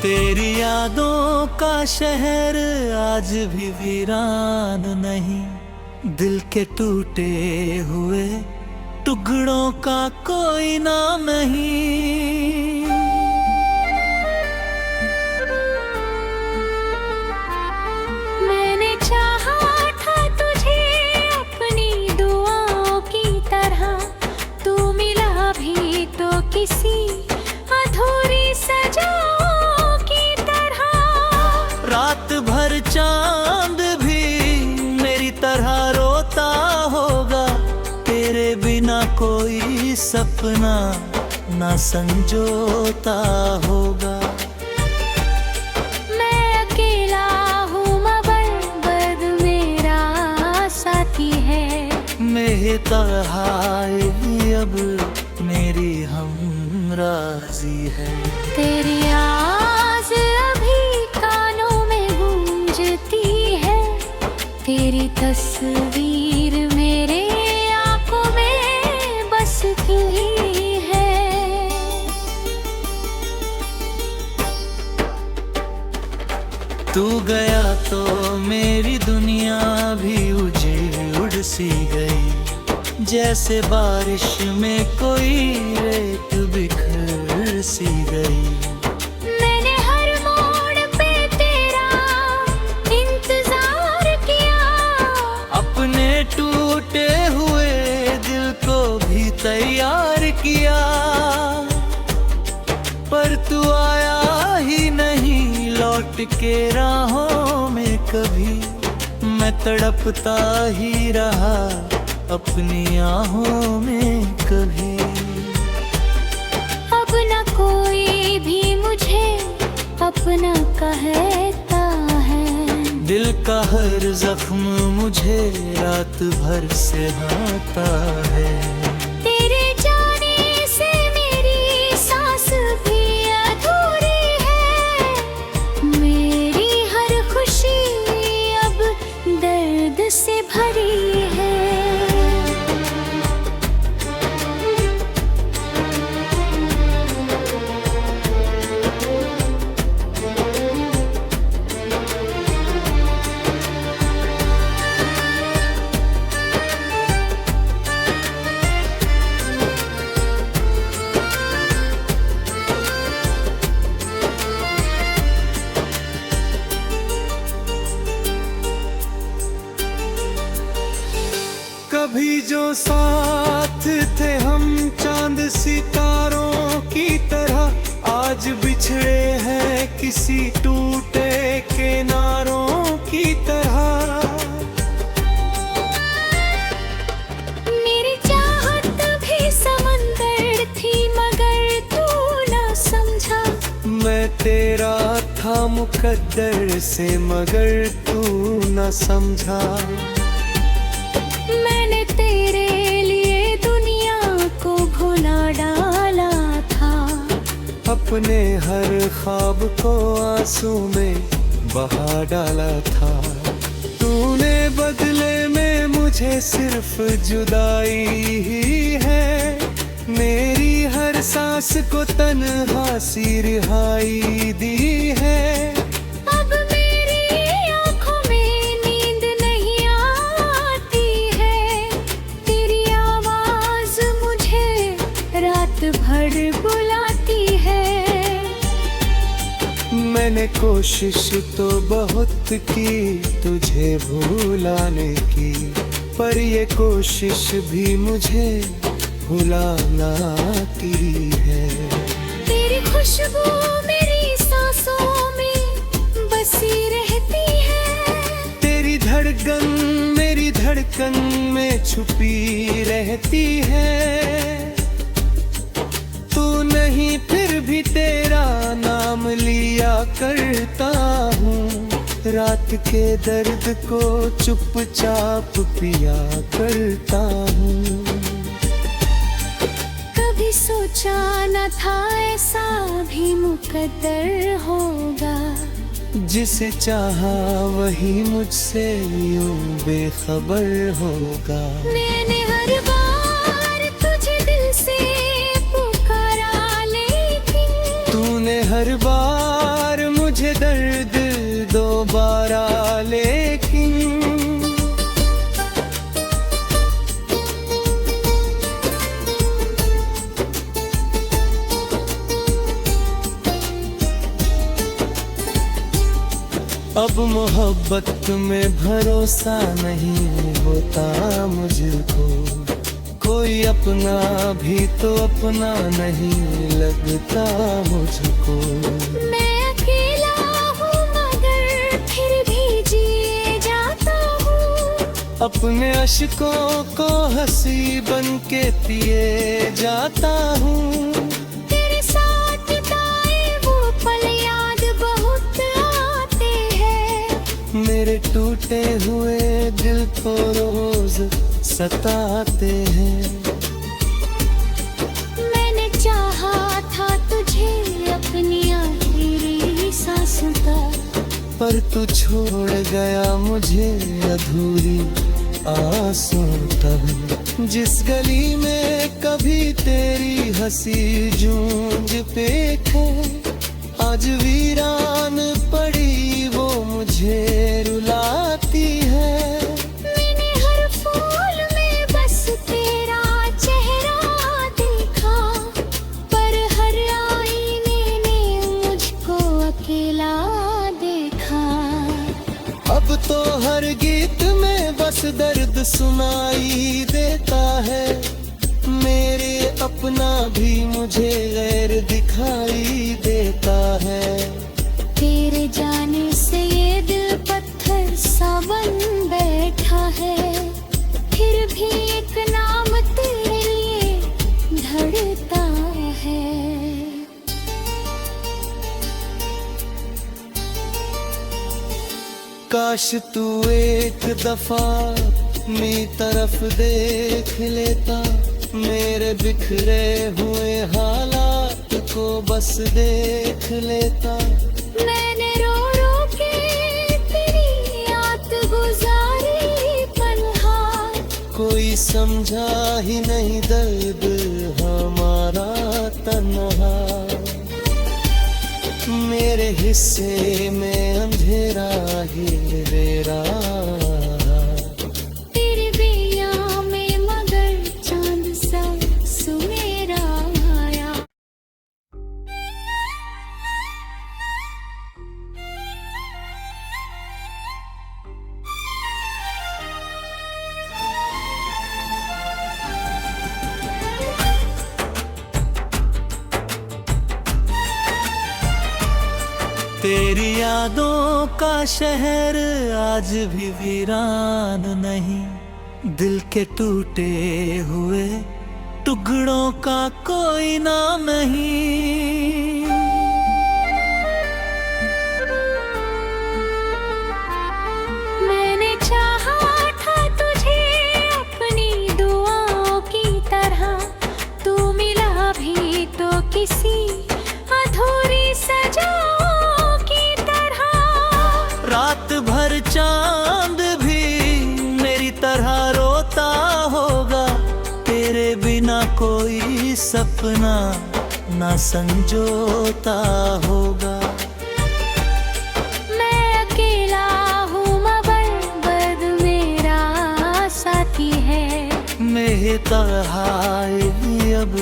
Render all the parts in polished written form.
तेरी यादों का शहर आज भी वीरान नहीं, दिल के टूटे हुए टुकड़ों का कोई नाम नहीं। मैंने चाहा था तुझे अपनी दुआओं की तरह, तू मिला भी तो किसी अधूरी सजाओं की तरह। रात भर चांद भी मेरी तरह रोता होगा, तेरे बिना कोई सपना ना संजोता होगा। मैं अकेला हूँ मगर दर्द मेरा साथी है, मेहता है अब मेरी हमराजी है। तेरी आवाज़ अभी कानों में गूंजती है, तेरी तस्वीर मेरे आंखों में बसती है। तू गया तो मेरी दुनिया भी उजड़ सी गई, जैसे बारिश में कोई रेत बिखर सी गई। मैंने हर मोड़ पे तेरा इंतजार किया, अपने टूटे हुए दिल को भी तैयार किया, पर तू आया ही नहीं लौट के राहों में कभी। मैं तड़पता ही रहा अपनी आहों में कभी। अब न कोई भी मुझे अपना कहता है, दिल का हर जख्म मुझे रात भर सहता है। तेरे जाने से मेरी सांस भी अधूरी है, मेरी हर खुशी अब दर्द से भरी है। कभी जो साथ थे हम चांद सितारों की तरह, आज बिछड़े हैं किसी टूटे किनारों की तरह। मेरी चाहत भी समंदर थी मगर तू न समझा, मैं तेरा था मुकद्दर से मगर तू न समझा। मैंने तेरे लिए दुनिया को भुला डाला था, अपने हर ख्वाब को आंसू में बहा डाला था। तूने बदले में मुझे सिर्फ जुदाई ही है, मेरी हर सांस को तन्हा सी रिहाई दी है। अब मेरी आँखों में नींद नहीं आती है, तेरी आवाज़ मुझे रात भर बुलाती है। मैंने कोशिश तो बहुत की तुझे भुलाने की, पर ये कोशिश भी मुझे भुलाना की है। तेरी खुशबू मेरी सांसों में बसी रहती है, तेरी धड़कन मेरी धड़कन में छुपी रहती है। तू नहीं फिर भी तेरा नाम लिया करता हूँ, रात के दर्द को चुपचाप पिया करता हूँ। कभी सोचा न था ऐसा भी मुकद्दर होगा, जिसे चाहा वही मुझसे यूं बेखबर होगा। मैंने हर बार तुझे दिल से पुकारा, लेकिन तूने हर बार ये दर्द दोबारा लेकिन अब मोहब्बत में भरोसा नहीं होता मुझको, कोई अपना भी तो अपना नहीं लगता मुझको। मैं अकेला हूँ मगर फिर भी जिए जाता हूँ, अपने अश्कों को हंसी बन के पिए जाता हूँ। तेरे साथ बिताए वो पल याद बहुत आते हैं, मेरे टूटे हुए दिल को रोज सताते हैं। मैंने चाहा था तुझे अपनी आखिरी सांसों तक, पर तू छोड़ गया मुझे अधूरी आंसू तक। जिस गली में कभी तेरी हंसी जूंज पे थे, आज वीरान पड़ी वो मुझे रुलाती है। मैंने हर फूल में बस तेरा चेहरा देखा, पर हर आईने ने मुझको अकेला देखा। अब तो हर गीत में बस दर्द सुनाई देता है, मेरे अपना भी मुझे गैर दिखाई देता है। तेरे जाने से ये दिल पत्थर सा बन बैठा है, फिर भी एक नाम तेरे लिए धड़ता है। काश तू एक दफा मेरी तरफ देख लेता, मेरे बिखरे हुए हालात को बस देख लेता। मैंने रो रो के तेरी याद गुजारी पन्हा, कोई समझा ही नहीं दर्द हमारा तन्हा। मेरे हिस्से में अंधेरा ही मेरा, तेरे बेया में मगर चांद सा सुमेरा आया। तेरी यादों का शहर आज भी वीरान नहीं, दिल के टूटे हुए टुकड़ों का कोई नाम नहीं। मैंने चाहा था तुझे अपनी दुआओं की तरह, तू मिला भी तो किसी अधूरी सजाओं की तरह। रात भर चांद भी मेरी तरह रोता होगा, तेरे बिना कोई सपना ना संजोता होगा। मैं अकेला हूँ मगर दर्द मेरा साथी है, मेरे तरह अब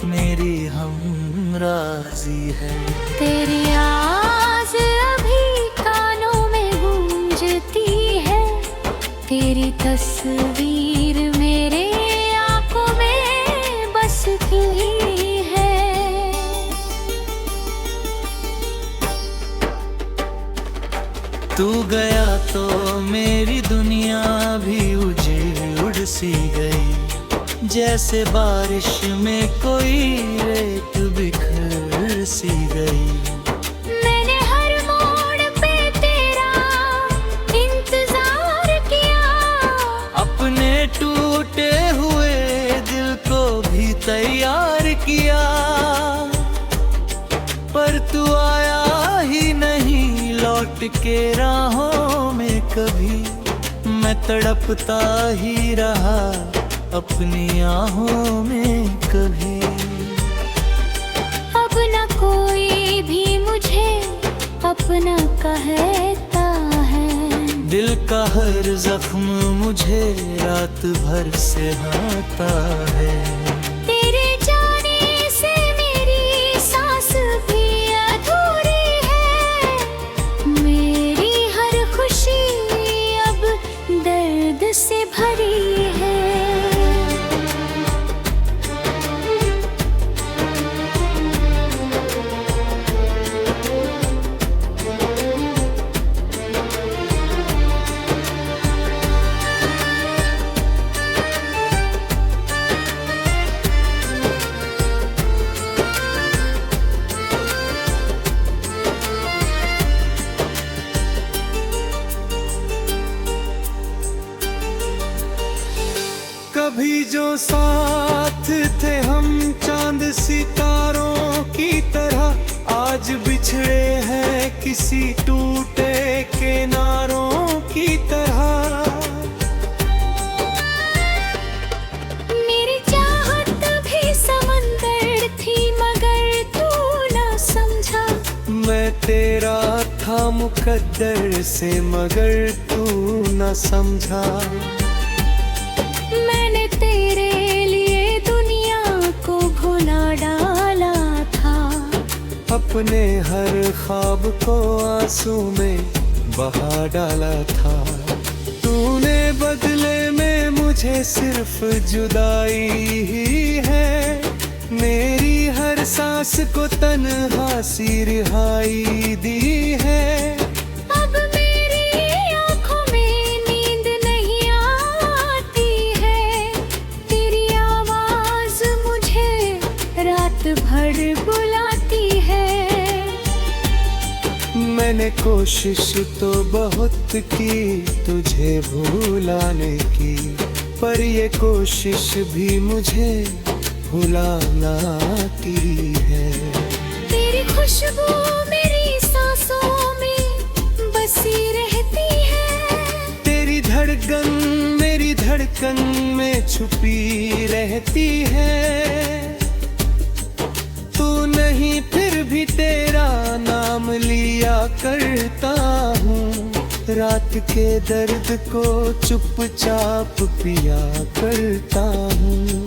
मेरी हमराजी है। तेरी आवाज़ अभी कानों में गूंजती है, तेरी तस्वीर मेरे आंखों में बसती है। तू गया तो मेरी दुनिया भी उजड़ सी गई, जैसे बारिश में कोई रेत बिखर सी गई। मैंने हर मोड़ पे तेरा इंतजार किया, अपने टूटे हुए दिल को भी तैयार किया, पर तू आया ही नहीं लौट के राहों में कभी। मैं तड़पता ही रहा अपनी आहों में कभी। अब न कोई भी मुझे अपना अपना कहता है। दिल का हर जख्म मुझे रात भर सिहाता है। तेरे जाने से मेरी सांस भी अधूरी है, मेरी हर खुशी अब दर्द से भरी है। कभी जो साथ थे हम चांद सितारों की तरह, आज बिछड़े हैं किसी टूटे किनारों की तरह। मेरी चाहत भी समंदर थी मगर तू न समझा। मैं तेरा था मुकद्दर से मगर तू न समझा। मैंने तेरे लिए दुनिया को भुला डाला था, अपने हर ख्वाब को आंसू में बहा डाला था। तूने बदले में मुझे सिर्फ जुदाई ही है, मेरी हर सांस को तन्हा सी रिहाई दी है। अब मेरी आँखों में नींद नहीं आती है, तेरी आवाज मुझे रात भर बुलाती है। मैंने कोशिश तो बहुत की तुझे भुलाने की, पर ये कोशिश भी मुझे भुलाना की है। तेरी खुशबू मेरी सांसों में बसी रहती है, तेरी धड़कन मेरी धड़कन में छुपी रहती है। तू नहीं फिर भी तेरा नाम लिया करता हूँ, रात के दर्द को चुपचाप पिया करता हूँ।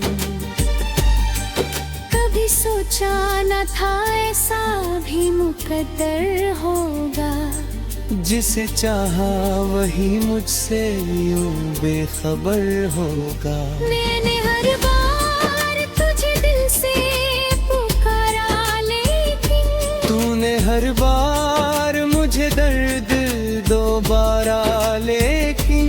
कभी सोचा न था ऐसा भी मुकद्दर होगा, जिसे चाहा वही मुझसे यूं बेखबर होगा। मैंने हर बार तुझे दिल से पुकारा लेकिन तूने हर बार मुझे दर्द दोबारा लेकिन।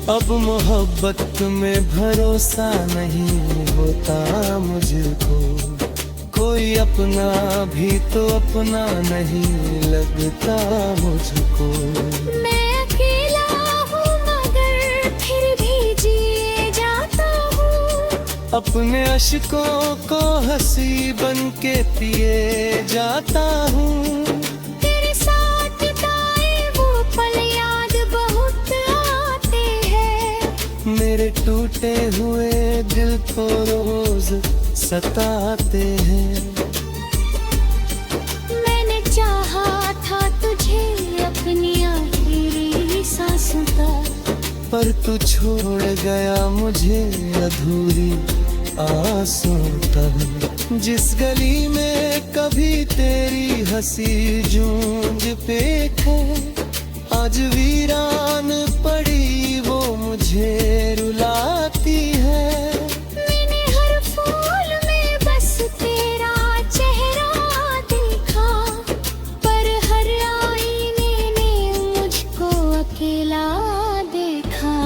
अब मोहब्बत में भरोसा नहीं होता मुझको, कोई अपना भी तो अपना नहीं लगता मुझको। मैं अकेला हूँ मगर फिर भी जिए जाता हूँ, अपने अश्कों को हंसी बन के पिए जाता हूँ। तेरे साथ बिताए वो पल याद बहुत आते हैं, मेरे टूटे हुए दिल को रोज सताते हैं। मैंने चाहा था तुझे अपनी आखिरी सांसों तक, पर तू छोड़ गया मुझे अधूरी आंसू तक। जिस गली में कभी तेरी हंसी जूंज पे थे, आज वीरान पड़ी वो मुझे रुलाती है। मैंने हर फूल में बस तेरा चेहरा देखा, पर हर आईने ने मुझको अकेला देखा।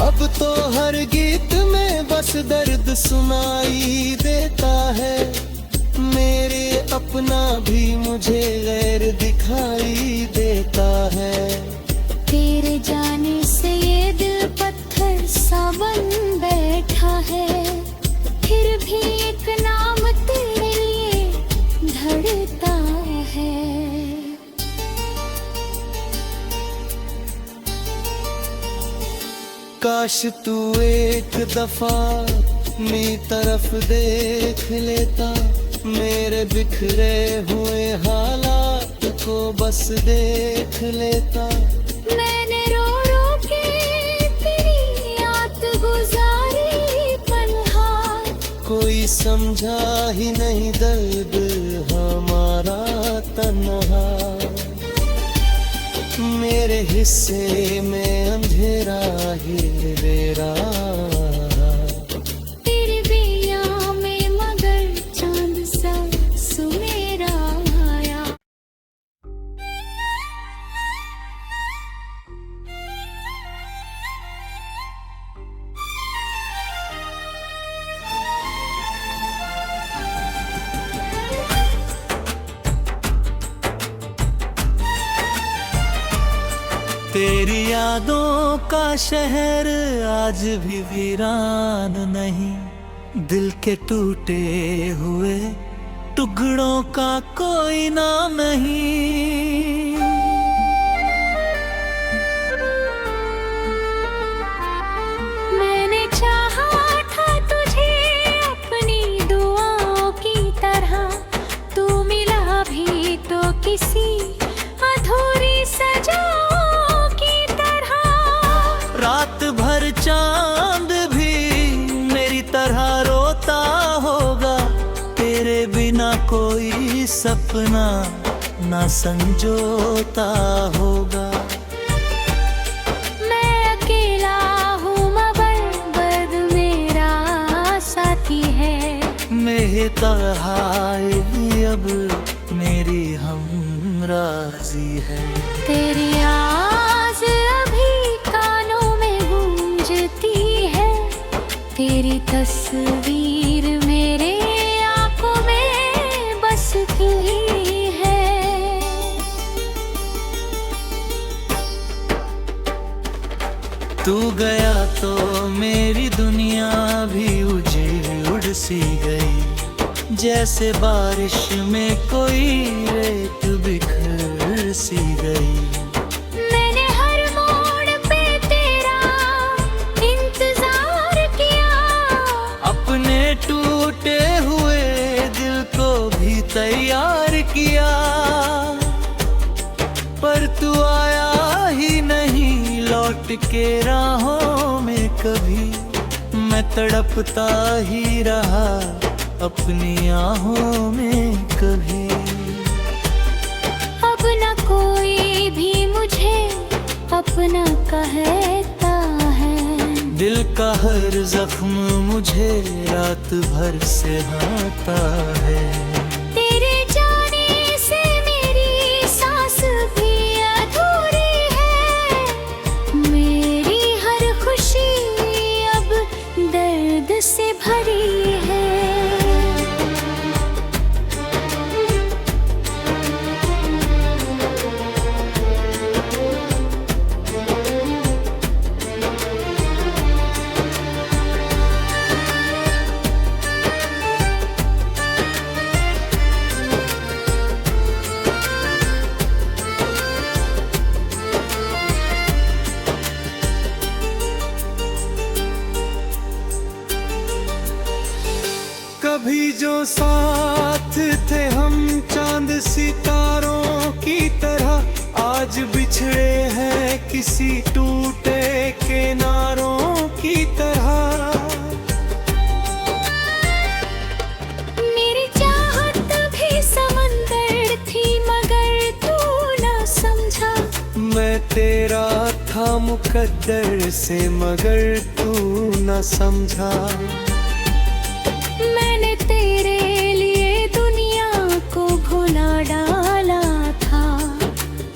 अब तो हर गीत में बस दर्द सुनाई देता है, मेरे अपना भी मुझे गैर दिखाई देता है। तेरे जाने से ये दिल पत्थर सा बन बैठा है, फिर भी एक नाम तेरे लिए धड़ता है। काश तू एक दफा मेरी तरफ देख लेता, मेरे बिखरे हुए हालात को बस देख लेता। मैंने रो रो के तेरी याद गुजारी पलहार, कोई समझा ही नहीं दर्द हमारा तन्हा। मेरे हिस्से में अंधेरा ही मेरा, तेरे बिया में मगर चांद सा सुमेरा आया। तेरी यादों का शहर आज भी वीरान नहीं, दिल के टूटे हुए टुकड़ों का कोई नाम नहीं। मैंने चाहा था तुझे अपनी दुआओं की तरह, तू मिला भी तो किसी अधूरी सजाओं की तरह। रात भर चांद भी मेरी तरह रोता होगा, तेरे बिना कोई सपना ना संजोता होगा। मैं अकेला हूँ मगर दर्द मेरा साथी है, मेरे तन्हाई अब मेरी हमराजी है। तेरी आवाज़ अभी कानों में गूंजती है, तेरी तस्वीर मेरे आंखों में बसती है। तू गया तो मेरी दुनिया भी उजड़ सी गई, जैसे बारिश में कोई रेत बिखर सी गई। मैंने हर मोड़ पे तेरा इंतजार किया, अपने टूटे हुए दिल को भी तैयार किया, पर तू आया ही नहीं लौट के राहों में कभी। मैं तड़पता ही रहा अपनी आहों में कभी। अब न कोई भी मुझे अपना कहता है, दिल का हर जख्म मुझे रात भर से आता है। तेरे जाने से मेरी सांस भी अधूरी है, मेरी हर खुशी अब दर्द से भरी है। कभी जो साथ थे हम चांद सितारों की तरह, आज बिछड़े हैं किसी टूटे किनारों की तरह। मेरी चाहत भी समंदर थी मगर तू न समझा, मैं तेरा था मुकद्दर से मगर तू न समझा। मैंने तेरे लिए दुनिया को भुला डाला था,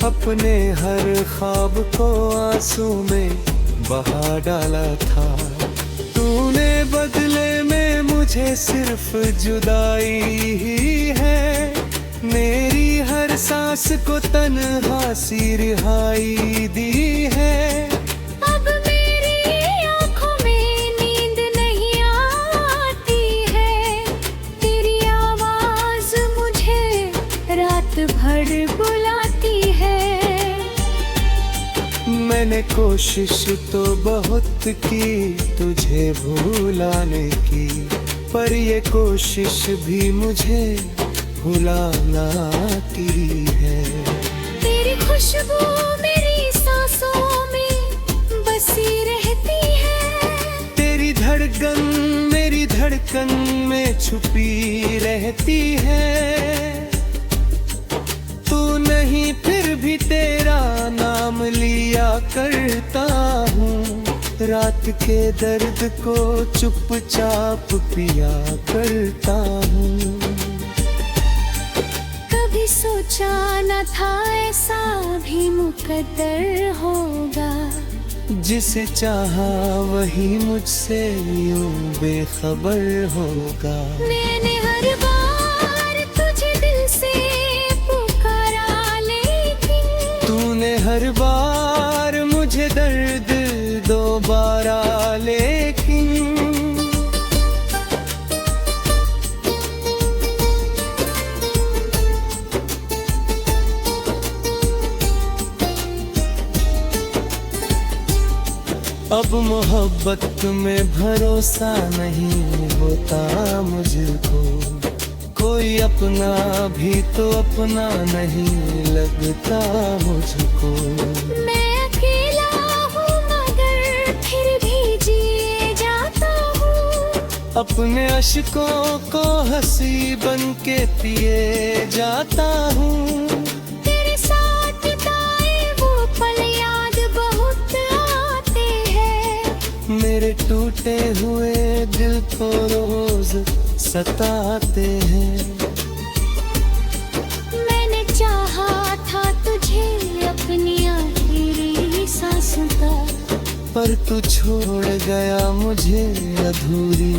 अपने हर ख्वाब को आंसू में बहा डाला था। तूने बदले में मुझे सिर्फ जुदाई ही है, मेरी हर सांस को तन्हा सी रिहाई दी है। अब मेरी आँखों में नींद नहीं आती है, तेरी आवाज़ मुझे रात भर बुलाती है। मैं मैंने कोशिश तो बहुत की तुझे भुलाने की, पर ये कोशिश भी मुझे भुलाना की है। तेरी खुशबू मेरी सांसों में बसी रहती है, तेरी धड़कन मेरी धड़कन में छुपी रहती है। तू नहीं फिर भी तेरा नाम लिया करता हूँ, रात के दर्द को चुपचाप पिया करता हूँ। कभी सोचा न था ऐसा भी मुकद्दर होगा, जिसे चाहा वही मुझसे यूं बेखबर होगा। मैंने हर बार तुझे दिल से पुकारा, लेकिन तूने हर बार मुझे दर्द दोबारा, लेकिन अब मोहब्बत में भरोसा नहीं होता मुझको, कोई अपना भी तो अपना नहीं लगता मुझको। मैं अकेला हूँ मगर फिर भी जिए जाता हूँ, अपने अश्कों को हंसी बन के पिए जाता हूँ। तेरे साथ बिताए वो पल याद बहुत आते हैं, मेरे टूटे हुए दिल को रोज सताते हैं। मैंने चाहा था तुझे अपनी आखिरी सांसों तक, पर तू छोड़ गया मुझे अधूरी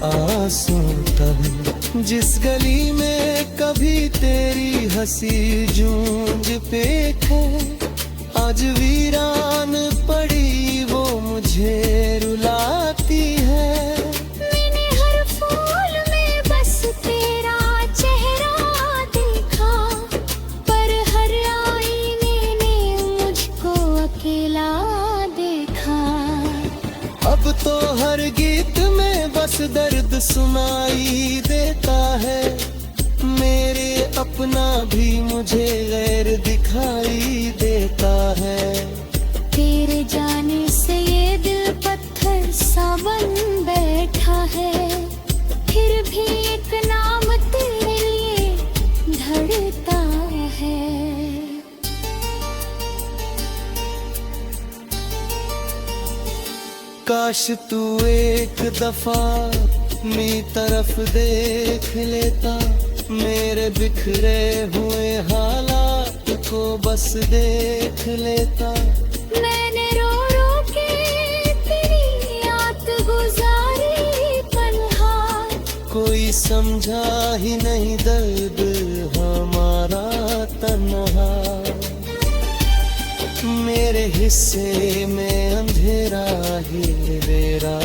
आंसू तक। जिस गली में कभी तेरी हंसी जूंज पे है, आज वीरान पड़ी वो मुझे रुलाती है। मैंने हर फूल में बस तेरा चेहरा देखा, पर हर आईने ने मुझको अकेला देखा। अब तो हर गीत में बस दर्द सुनाई देता है, मेरे अपना भी मुझे गैर दिखाई देता है। तेरे जाने से ये दिल पत्थर सा बन बैठा है, फिर भी एक नाम तेरे लिए धड़ता है। काश तू एक दफा मेरी तरफ देख लेता, मेरे बिखरे हुए हालात को बस देख लेता। मैंने रो रो के तेरी याद गुजारी तन्हा, कोई समझा ही नहीं दर्द हमारा तन्हा। मेरे हिस्से में अंधेरा ही मेरा